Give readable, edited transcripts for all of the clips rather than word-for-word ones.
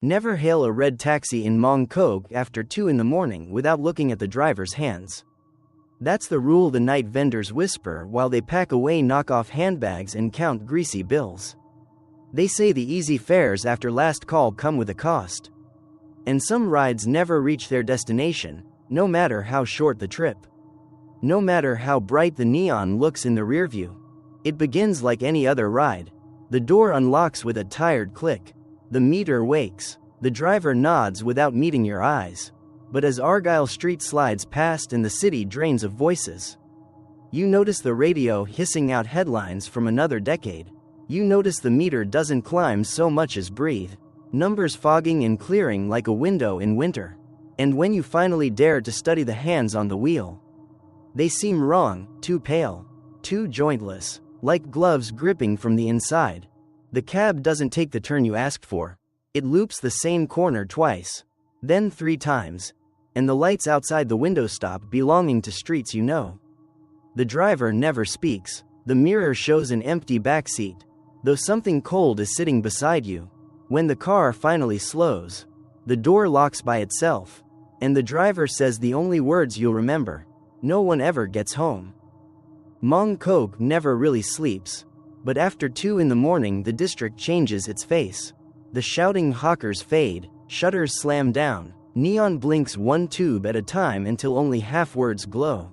Never hail a red taxi in Mong Kok after 2 in the morning without looking at the driver's hands. That's the rule the night vendors whisper while they pack away knockoff handbags and count greasy bills. They say the easy fares after last call come with a cost. And some rides never reach their destination, no matter how short the trip. No matter how bright the neon looks in the rearview. It begins like any other ride. The door unlocks with a tired click. The meter wakes. The driver nods without meeting your eyes. But as Argyle Street slides past and the city drains of voices, you notice the radio hissing out headlines from another decade. You notice the meter doesn't climb so much as breathe. Numbers fogging and clearing like a window in winter. And when you finally dare to study the hands on the wheel, they seem wrong, too pale, too jointless, like gloves gripping from the inside. The cab doesn't take the turn you asked for. It loops the same corner twice, then 3 times, and the lights outside the window stop belonging to streets you know. The driver never speaks. The mirror shows an empty backseat, though something cold is sitting beside you. When the car finally slows, the door locks by itself, and the driver says the only words you'll remember: "No one ever gets home." Mong Kok never really sleeps. But after 2 in the morning the district changes its face. The shouting hawkers fade, shutters slam down, neon blinks one tube at a time until only half words glow.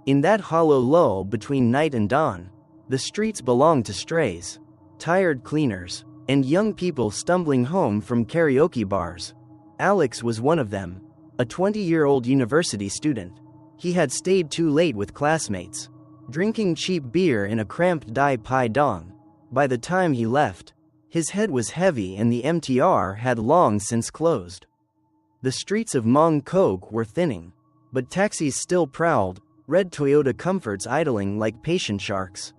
In that hollow lull between night and dawn, the streets belong to strays, tired cleaners, and young people stumbling home from karaoke bars. Alex was one of them, a 20-year-old university student. He had stayed too late with classmates, drinking cheap beer in a cramped Dai Pai Dong. By the time he left, his head was heavy and the MTR had long since closed. The streets of Mong Kok were thinning, but taxis still prowled, red Toyota Comforts idling like patient sharks.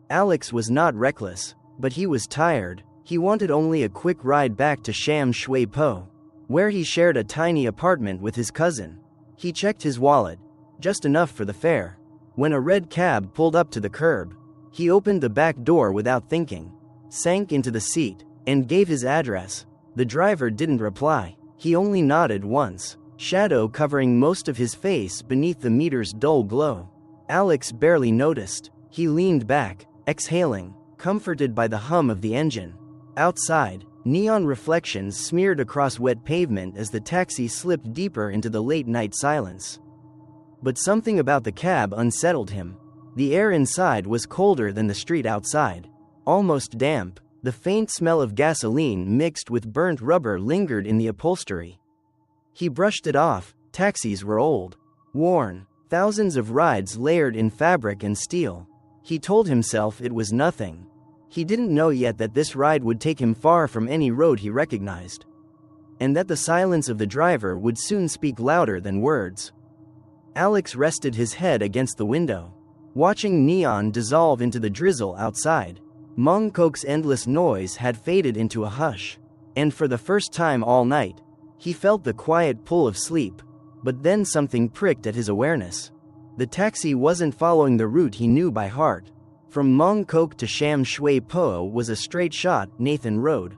Alex was not reckless, but he was tired. He wanted only a quick ride back to Sham Shui Po, where he shared a tiny apartment with his cousin. He checked his wallet, just enough for the fare. When a red cab pulled up to the curb, he opened the back door without thinking, sank into the seat, and gave his address. The driver didn't reply. He only nodded once, shadow covering most of his face beneath the meter's dull glow. Alex barely noticed. He leaned back, exhaling, comforted by the hum of the engine. Outside, neon reflections smeared across wet pavement as the taxi slipped deeper into the late-night silence. But something about the cab unsettled him. The air inside was colder than the street outside. Almost damp, the faint smell of gasoline mixed with burnt rubber lingered in the upholstery. He brushed it off. Taxis were old, worn, thousands of rides layered in fabric and steel. He told himself it was nothing. He didn't know yet that this ride would take him far from any road he recognized, and that the silence of the driver would soon speak louder than words. Alex rested his head against the window, watching neon dissolve into the drizzle outside. Mong Kok's endless noise had faded into a hush, and for the first time all night, he felt the quiet pull of sleep. But then something pricked at his awareness. The taxi wasn't following the route he knew by heart. From Mong Kok to Sham Shui Po was a straight shot, Nathan Road.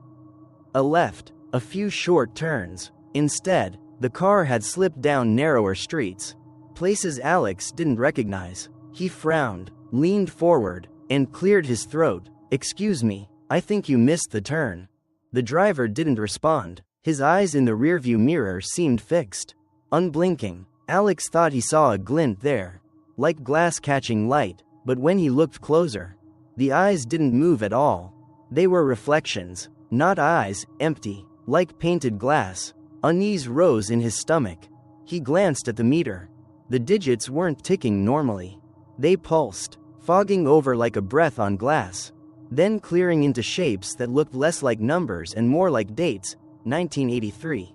A left, a few short turns. Instead, the car had slipped down narrower streets, places Alex didn't recognize. He frowned, leaned forward, and cleared his throat. "Excuse me, I think you missed the turn." The driver didn't respond. His eyes in the rearview mirror seemed fixed, unblinking. Alex thought he saw a glint there, like glass catching light, but when he looked closer, the eyes didn't move at all. They were reflections, not eyes, empty, like painted glass. Unease rose in his stomach. He glanced at the meter. The digits weren't ticking normally. They pulsed, fogging over like a breath on glass, then clearing into shapes that looked less like numbers and more like dates: 1983,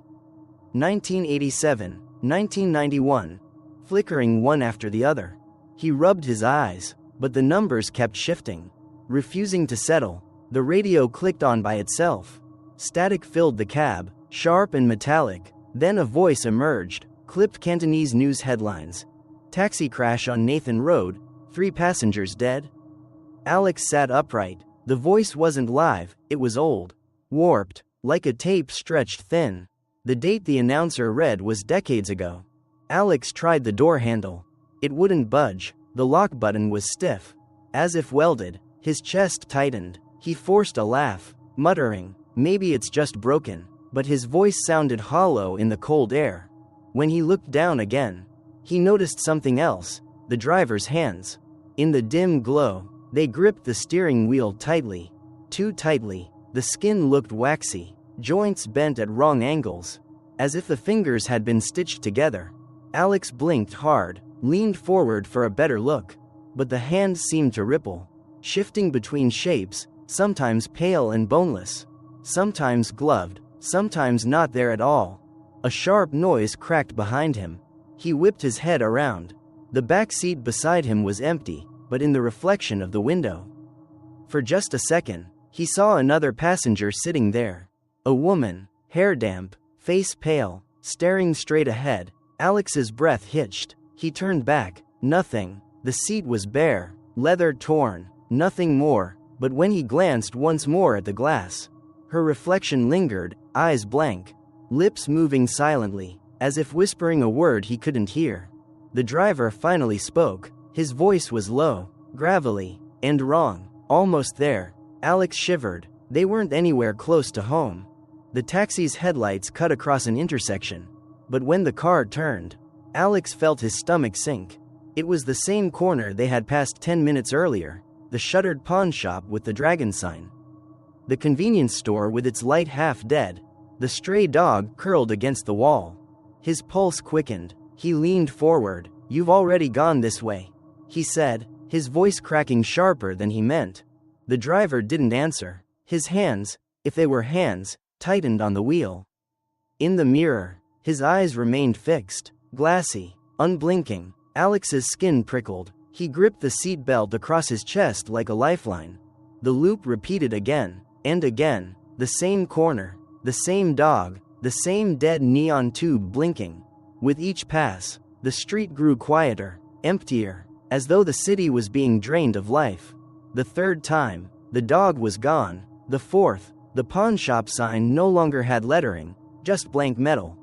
1987, 1991, flickering one after the other. He rubbed his eyes, but the numbers kept shifting, refusing to settle. The radio clicked on by itself. Static filled the cab, sharp and metallic. Then a voice emerged, clipped Cantonese news headlines. "Taxi crash on Nathan Road, 3 passengers dead." Alex sat upright. The voice wasn't live, it was old, warped, like a tape stretched thin. The date the announcer read was decades ago. Alex tried the door handle. It wouldn't budge. The lock button was stiff, as if welded. His chest tightened. He forced a laugh, muttering, "Maybe it's just broken." But his voice sounded hollow in the cold air. When he looked down again, he noticed something else: the driver's hands. In the dim glow, they gripped the steering wheel tightly. Too tightly. The skin looked waxy, joints bent at wrong angles, as if the fingers had been stitched together. Alex blinked hard, leaned forward for a better look. But the hands seemed to ripple, shifting between shapes, sometimes pale and boneless, sometimes gloved, sometimes not there at all. A sharp noise cracked behind him. He whipped his head around. The back seat beside him was empty, but in the reflection of the window. For just a second, he saw another passenger sitting there. A woman, hair damp, face pale, staring straight ahead. Alex's breath hitched. He turned back. Nothing. The seat was bare, leather torn, nothing more. But when he glanced once more at the glass, her reflection lingered, eyes blank, lips moving silently, as if whispering a word he couldn't hear. The driver finally spoke. His voice was low, gravelly, and wrong. Almost there. Alex shivered. They weren't anywhere close to home. The taxi's headlights cut across an intersection. But when the car turned, Alex felt his stomach sink. It was the same corner they had passed 10 minutes earlier, the shuttered pawn shop with the dragon sign. The convenience store with its light half dead. The stray dog curled against the wall. His pulse quickened. He leaned forward. "You've already gone this way," he said, his voice cracking sharper than he meant. The driver didn't answer. His hands, if they were hands, tightened on the wheel. In the mirror, his eyes remained fixed, glassy, unblinking. Alex's skin prickled. He gripped the seat belt across his chest like a lifeline. The loop repeated again and again. The same corner, the same dog, the same dead neon tube blinking. With each pass, the street grew quieter, emptier, as though the city was being drained of life. The third time, the dog was gone. The fourth, the pawn shop sign no longer had lettering, just blank metal.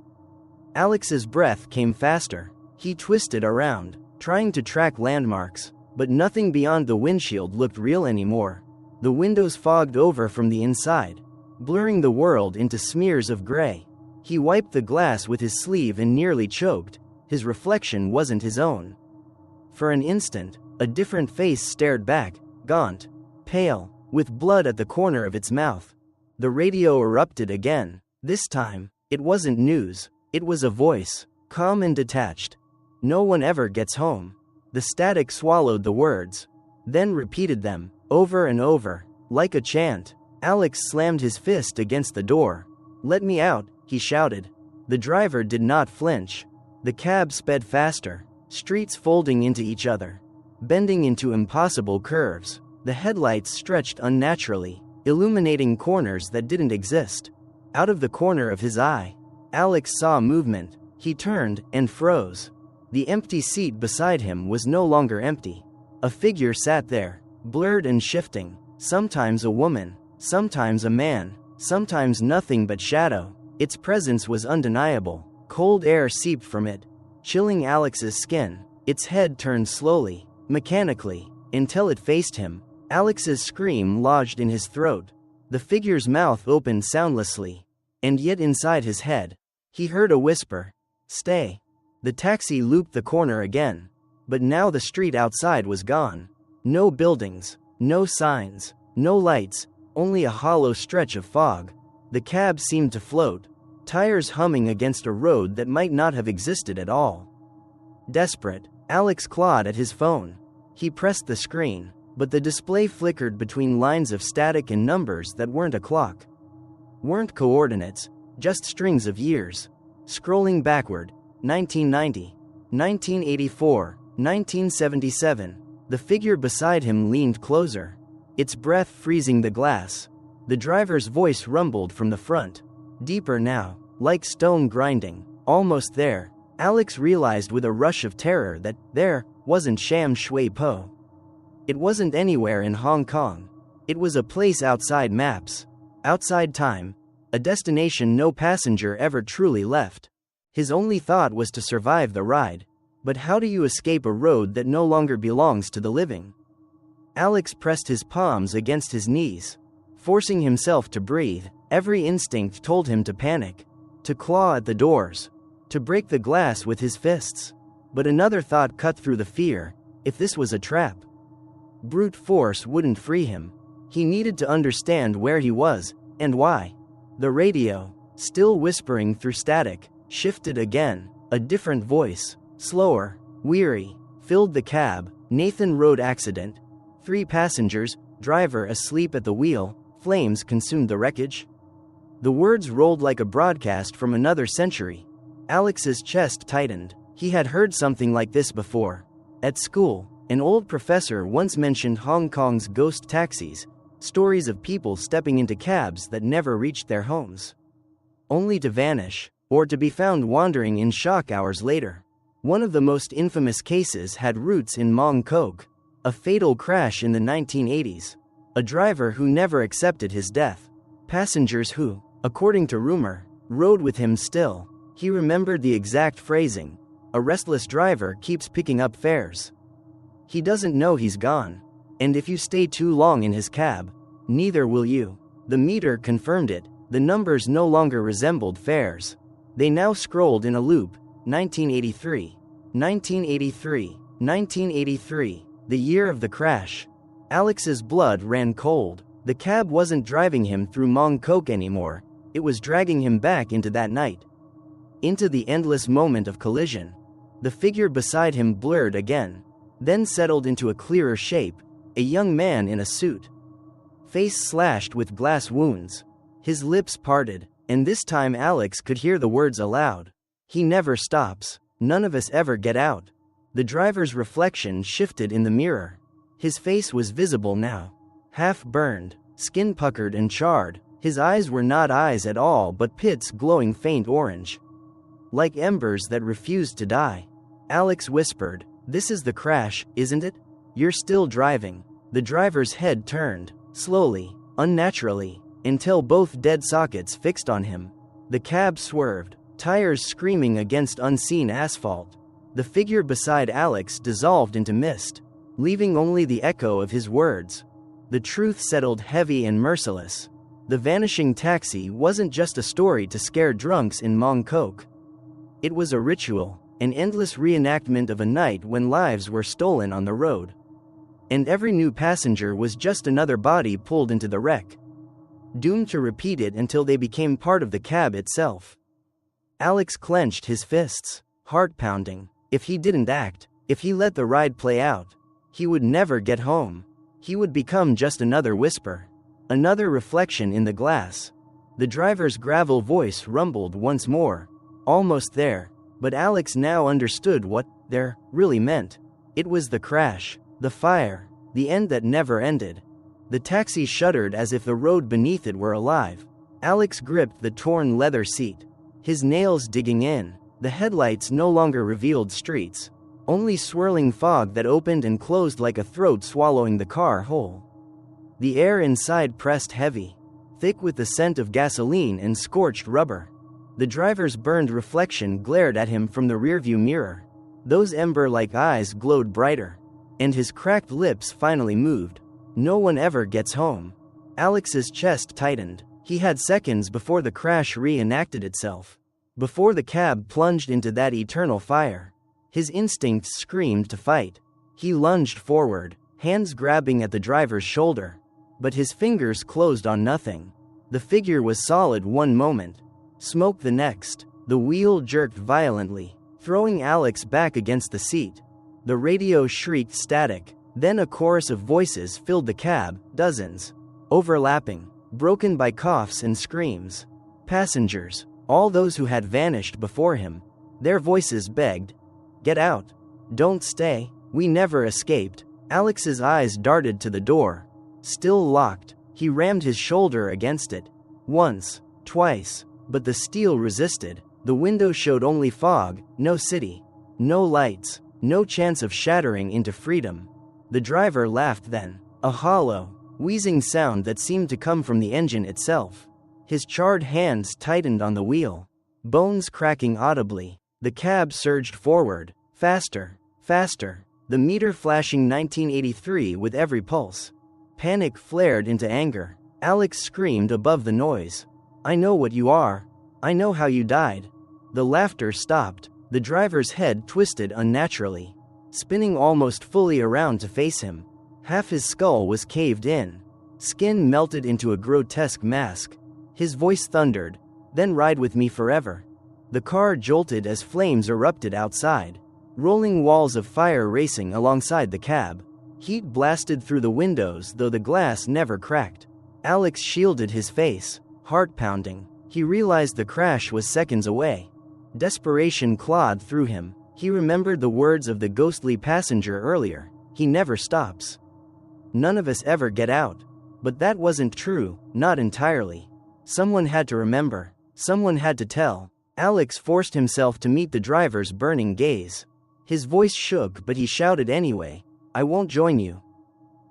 Alex's breath came faster. He twisted around, trying to track landmarks, but nothing beyond the windshield looked real anymore. The windows fogged over from the inside, blurring the world into smears of gray. He wiped the glass with his sleeve and nearly choked. His reflection wasn't his own. For an instant, a different face stared back, gaunt, pale, with blood at the corner of its mouth. The radio erupted again. This time, it wasn't news. It was a voice, calm and detached. "No one ever gets home." The static swallowed the words, then repeated them, over and over, like a chant. Alex slammed his fist against the door. "Let me out," he shouted. The driver did not flinch. The cab sped faster, streets folding into each other, bending into impossible curves. The headlights stretched unnaturally, illuminating corners that didn't exist. Out of the corner of his eye, Alex saw movement. He turned and froze. The empty seat beside him was no longer empty. A figure sat there, blurred and shifting, sometimes a woman, sometimes a man, sometimes nothing but shadow. Its presence was undeniable. Cold air seeped from it, chilling Alex's skin. Its head turned slowly, mechanically, until it faced him. Alex's scream lodged in his throat. The figure's mouth opened soundlessly. And yet inside his head, he heard a whisper. "Stay." The taxi looped the corner again. But now the street outside was gone. No buildings, no signs, no lights, only a hollow stretch of fog. The cab seemed to float, tires humming against a road that might not have existed at all. Desperate, Alex clawed at his phone. He pressed the screen, but the display flickered between lines of static and numbers that weren't a clock. Weren't coordinates, just strings of years. Scrolling backward, 1990, 1984, 1977. The figure beside him leaned closer, its breath freezing the glass. The driver's voice rumbled from the front, deeper now, like stone grinding. Almost there, Alex realized with a rush of terror that there wasn't Sham Shui Po. It wasn't anywhere in Hong Kong. It was a place outside maps, outside time, a destination no passenger ever truly left. His only thought was to survive the ride. But how do you escape a road that no longer belongs to the living? Alex pressed his palms against his knees, forcing himself to breathe. Every instinct told him to panic, to claw at the doors, to break the glass with his fists. But another thought cut through the fear: if this was a trap, brute force wouldn't free him. He needed to understand where he was, and why. The radio, still whispering through static, shifted again. A different voice, slower, weary, filled the cab. Nathan road accident. 3 passengers, driver asleep at the wheel, flames consumed the wreckage. The words rolled like a broadcast from another century. Alex's chest tightened. He had heard something like this before. At school, an old professor once mentioned Hong Kong's ghost taxis, stories of people stepping into cabs that never reached their homes, only to vanish, or to be found wandering in shock hours later. One of the most infamous cases had roots in Mong Kok, a fatal crash in the 1980s. A driver who never accepted his death. Passengers who, according to rumor, rode with him still. He remembered the exact phrasing: a restless driver keeps picking up fares. He doesn't know he's gone. And if you stay too long in his cab, neither will you. The meter confirmed it. The numbers no longer resembled fares. They now scrolled in a loop. 1983. 1983. 1983. The year of the crash. Alex's blood ran cold. The cab wasn't driving him through Mong Kok anymore. It was dragging him back into that night. Into the endless moment of collision. The figure beside him blurred again, then settled into a clearer shape. A young man in a suit. Face slashed with glass wounds. His lips parted, and this time Alex could hear the words aloud. He never stops. None of us ever get out. The driver's reflection shifted in the mirror. His face was visible now. Half burned, skin puckered and charred. His eyes were not eyes at all but pits glowing faint orange, like embers that refused to die. Alex whispered, "This is the crash, isn't it? You're still driving." The driver's head turned, slowly, unnaturally, until both dead sockets fixed on him. The cab swerved, tires screaming against unseen asphalt. The figure beside Alex dissolved into mist, leaving only the echo of his words. The truth settled heavy and merciless. The vanishing taxi wasn't just a story to scare drunks in Mong Kok. It was a ritual, an endless reenactment of a night when lives were stolen on the road. And every new passenger was just another body pulled into the wreck, doomed to repeat it until they became part of the cab itself. Alex clenched his fists, heart pounding. If he didn't act, if he let the ride play out, he would never get home. He would become just another whisper, another reflection in the glass. The driver's gravel voice rumbled once more. Almost there, but Alex now understood what there really meant. It was the crash, the fire, the end that never ended. The taxi shuddered as if the road beneath it were alive. Alex gripped the torn leather seat, his nails digging in. The headlights no longer revealed streets, only swirling fog that opened and closed like a throat swallowing the car whole. The air inside pressed heavy, thick with the scent of gasoline and scorched rubber. The driver's burned reflection glared at him from the rearview mirror. Those ember-like eyes glowed brighter, and his cracked lips finally moved. No one ever gets home. Alex's chest tightened. He had seconds before the crash reenacted itself, before the cab plunged into that eternal fire. His instincts screamed to fight. He lunged forward, hands grabbing at the driver's shoulder. But his fingers closed on nothing. The figure was solid one moment, smoke the next. The wheel jerked violently, throwing Alex back against the seat. The radio shrieked static. Then a chorus of voices filled the cab, dozens, overlapping, broken by coughs and screams. Passengers, all those who had vanished before him. Their voices begged, "Get out. Don't stay. We never escaped." Alex's eyes darted to the door. Still locked, he rammed his shoulder against it. Once, twice, but the steel resisted. The window showed only fog, no city, no lights, no chance of shattering into freedom. The driver laughed then, a hollow, wheezing sound that seemed to come from the engine itself. His charred hands tightened on the wheel, bones cracking audibly. The cab surged forward, faster, faster, the meter flashing 1983 with every pulse. Panic flared into anger. Alex screamed above the noise. "I know what you are. I know how you died." The laughter stopped. The driver's head twisted unnaturally, spinning almost fully around to face him. Half his skull was caved in. Skin melted into a grotesque mask. His voice thundered, "Then ride with me forever." The car jolted as flames erupted outside, rolling walls of fire racing alongside the cab. Heat blasted through the windows though the glass never cracked. Alex shielded his face, heart pounding. He realized the crash was seconds away. Desperation clawed through him. He remembered the words of the ghostly passenger earlier, "He never stops. None of us ever get out." But that wasn't true, not entirely. Someone had to remember. Someone had to tell. Alex forced himself to meet the driver's burning gaze. His voice shook but he shouted anyway, "I won't join you.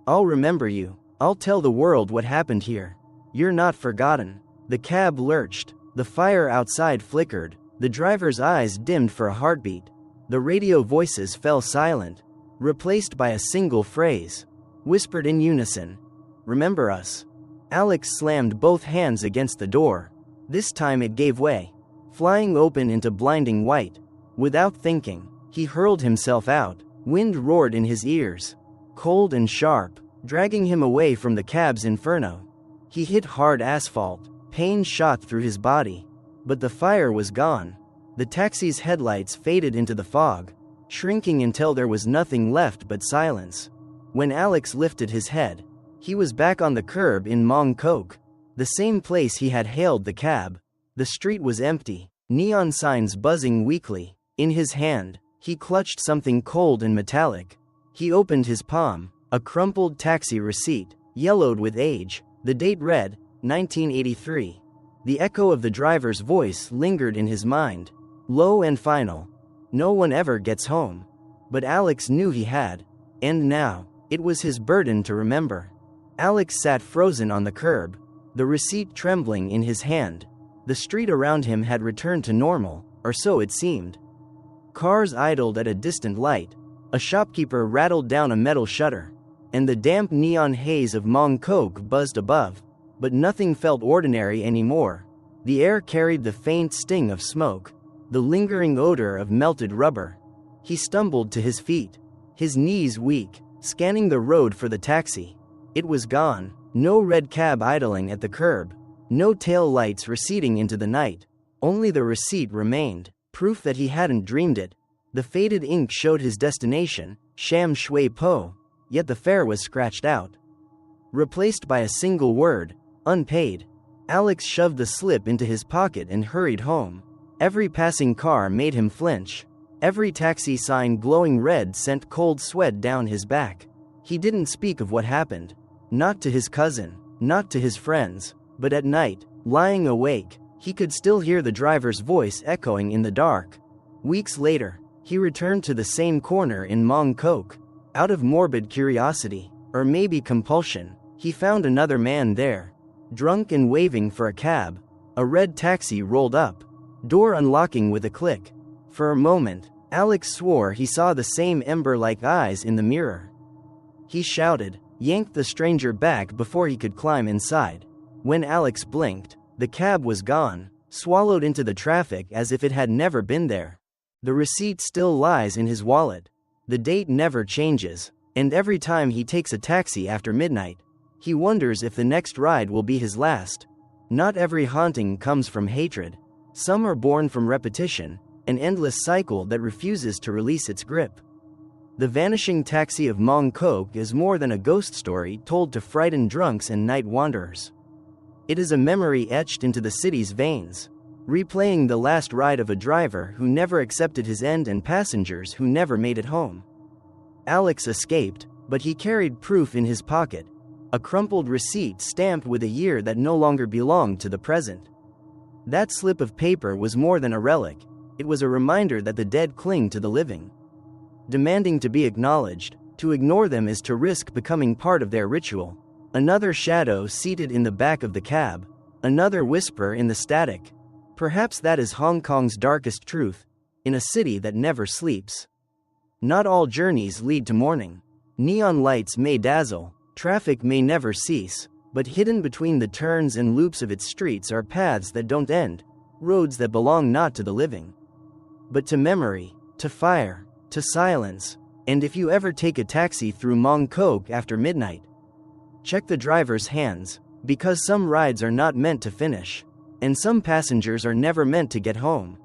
I'll remember you. I'll tell the world what happened here. You're not forgotten." The cab lurched. The fire outside flickered. The driver's eyes dimmed for a heartbeat. The radio voices fell silent, replaced by a single phrase, whispered in unison, "Remember us." Alex slammed both hands against the door. This time it gave way, flying open into blinding white. Without thinking, he hurled himself out. Wind roared in his ears, cold and sharp, dragging him away from the cab's inferno. He hit hard asphalt. Pain shot through his body. But the fire was gone. The taxi's headlights faded into the fog, shrinking until there was nothing left but silence. When Alex lifted his head, he was back on the curb in Mong Kok, the same place he had hailed the cab. The street was empty, neon signs buzzing weakly. In his hand, he clutched something cold and metallic. He opened his palm, a crumpled taxi receipt, yellowed with age. The date read, 1983. The echo of the driver's voice lingered in his mind, low and final. No one ever gets home. But Alex knew he had. And now, it was his burden to remember. Alex sat frozen on the curb, the receipt trembling in his hand. The street around him had returned to normal, or so it seemed. Cars idled at a distant light. A shopkeeper rattled down a metal shutter, and the damp neon haze of Mong Kok buzzed above. But nothing felt ordinary anymore. The air carried the faint sting of smoke, the lingering odor of melted rubber. He stumbled to his feet, his knees weak, scanning the road for the taxi. It was gone. No red cab idling at the curb. No tail lights receding into the night. Only the receipt remained, proof that he hadn't dreamed it. The faded ink showed his destination, Sham Shui Po, yet the fare was scratched out, replaced by a single word, unpaid. Alex shoved the slip into his pocket and hurried home. Every passing car made him flinch. Every taxi sign glowing red sent cold sweat down his back. He didn't speak of what happened. Not to his cousin, not to his friends. But at night, lying awake, he could still hear the driver's voice echoing in the dark. Weeks later, he returned to the same corner in Mong Kok. Out of morbid curiosity, or maybe compulsion, he found another man there, drunk and waving for a cab. A red taxi rolled up, door unlocking with a click. For a moment, Alex swore he saw the same ember-like eyes in the mirror. He shouted, yanked the stranger back before he could climb inside. When Alex blinked, the cab was gone, swallowed into the traffic as if it had never been there. The receipt still lies in his wallet. The date never changes, and every time he takes a taxi after midnight, he wonders if the next ride will be his last. Not every haunting comes from hatred. Some are born from repetition, an endless cycle that refuses to release its grip. The Vanishing Taxi of Mong Kok is more than a ghost story told to frighten drunks and night wanderers. It is a memory etched into the city's veins, replaying the last ride of a driver who never accepted his end and passengers who never made it home. Alex escaped, but he carried proof in his pocket, a crumpled receipt stamped with a year that no longer belonged to the present. That slip of paper was more than a relic. It was a reminder that the dead cling to the living, demanding to be acknowledged. To ignore them is to risk becoming part of their ritual. Another shadow seated in the back of the cab, Another whisper in the static. Perhaps that is Hong Kong's darkest truth, in a city that never sleeps. Not all journeys lead to morning. Neon lights may dazzle, traffic may never cease, but hidden between the turns and loops of its streets are paths that don't end, roads that belong not to the living, but to memory, to fire, to silence. And if you ever take a taxi through Mong Kok after midnight, check the driver's hands, because some rides are not meant to finish, and some passengers are never meant to get home.